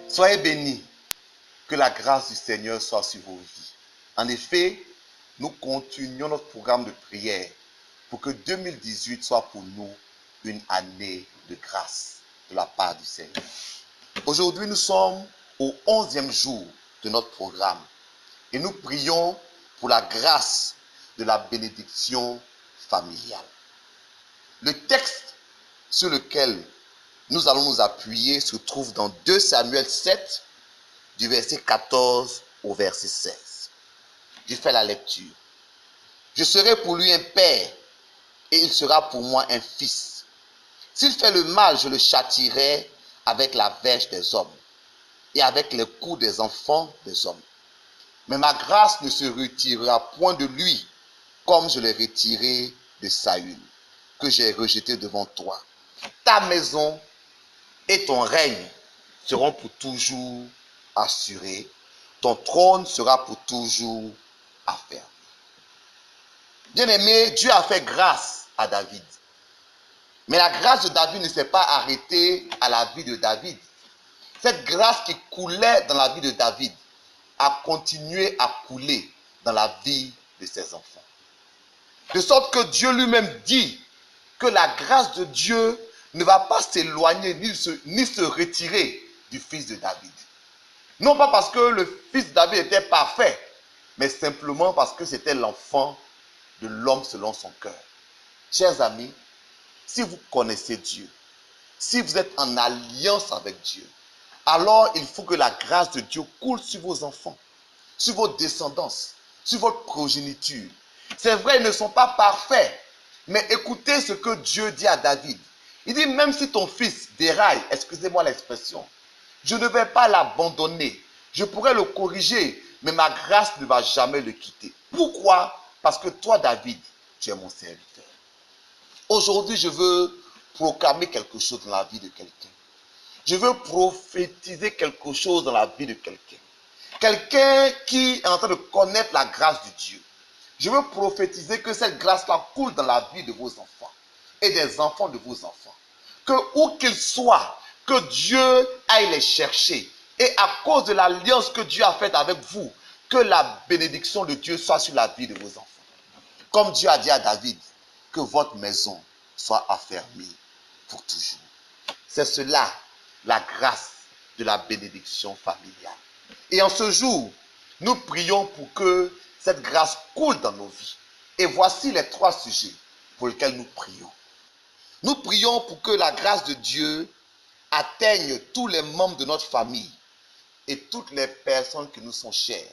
Soyez bénis, que la grâce du Seigneur soit sur vos vies. En effet, nous continuons notre programme de prière pour que 2018 soit pour nous une année de grâce de la part du Seigneur. Aujourd'hui, nous sommes au 11e jour de notre programme et nous prions pour la grâce de la bénédiction familiale. Le texte sur lequel nous allons nous appuyer se trouve dans 2 Samuel 7, du verset 14 au verset 16. Je fais la lecture. Je serai pour lui un père et il sera pour moi un fils. S'il fait le mal, je le châtierai avec la verge des hommes et avec les coups des enfants des hommes. Mais ma grâce ne se retirera point de lui, comme je l'ai retiré de Saül, que j'ai rejeté devant toi. Ta maison et ton règne seront pour toujours assurés. Ton trône sera pour toujours affermi. Bien-aimé, Dieu a fait grâce à David. Mais la grâce de David ne s'est pas arrêtée à la vie de David. Cette grâce qui coulait dans la vie de David a continué à couler dans la vie de ses enfants. De sorte que Dieu lui-même dit que la grâce de Dieu ne va pas s'éloigner ni se retirer du fils de David. Non pas parce que le fils de David était parfait, mais simplement parce que c'était l'enfant de l'homme selon son cœur. Chers amis, si vous connaissez Dieu, si vous êtes en alliance avec Dieu, alors il faut que la grâce de Dieu coule sur vos enfants, sur vos descendants, sur votre progéniture. C'est vrai, ils ne sont pas parfaits, mais écoutez ce que Dieu dit à David. Il dit, même si ton fils déraille, excusez-moi l'expression, je ne vais pas l'abandonner. Je pourrais le corriger, mais ma grâce ne va jamais le quitter. Pourquoi? Parce que toi, David, tu es mon serviteur. Aujourd'hui, je veux proclamer quelque chose dans la vie de quelqu'un. Je veux prophétiser quelque chose dans la vie de quelqu'un. Quelqu'un qui est en train de connaître la grâce de Dieu. Je veux prophétiser que cette grâce-là coule dans la vie de vos enfants et des enfants de vos enfants. Que où qu'ils soient, que Dieu aille les chercher. Et à cause de l'alliance que Dieu a faite avec vous, que la bénédiction de Dieu soit sur la vie de vos enfants. Comme Dieu a dit à David, que votre maison soit affermie pour toujours. C'est cela, la grâce de la bénédiction familiale. Et en ce jour, nous prions pour que cette grâce coule dans nos vies. Et voici les 3 sujets pour lesquels nous prions. Nous prions pour que la grâce de Dieu atteigne tous les membres de notre famille et toutes les personnes qui nous sont chères.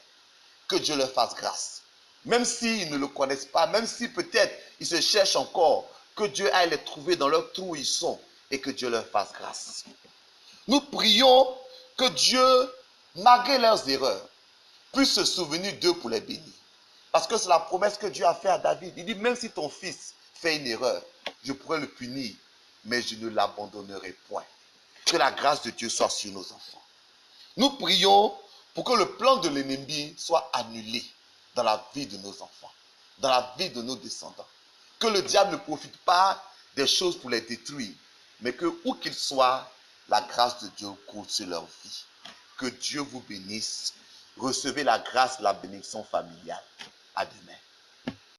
Que Dieu leur fasse grâce. Même s'ils ne le connaissent pas, même si peut-être ils se cherchent encore, que Dieu aille les trouver dans leur trou où ils sont et que Dieu leur fasse grâce. Nous prions que Dieu, malgré leurs erreurs, puisse se souvenir d'eux pour les bénir. Parce que c'est la promesse que Dieu a faite à David. Il dit, même si ton fils fait une erreur, je pourrais le punir, mais je ne l'abandonnerai point. Que la grâce de Dieu soit sur nos enfants. Nous prions pour que le plan de l'ennemi soit annulé dans la vie de nos enfants, dans la vie de nos descendants. Que le diable ne profite pas des choses pour les détruire, mais que où qu'ils soient, la grâce de Dieu coule sur leur vie. Que Dieu vous bénisse. Recevez la grâce, la bénédiction familiale. À demain.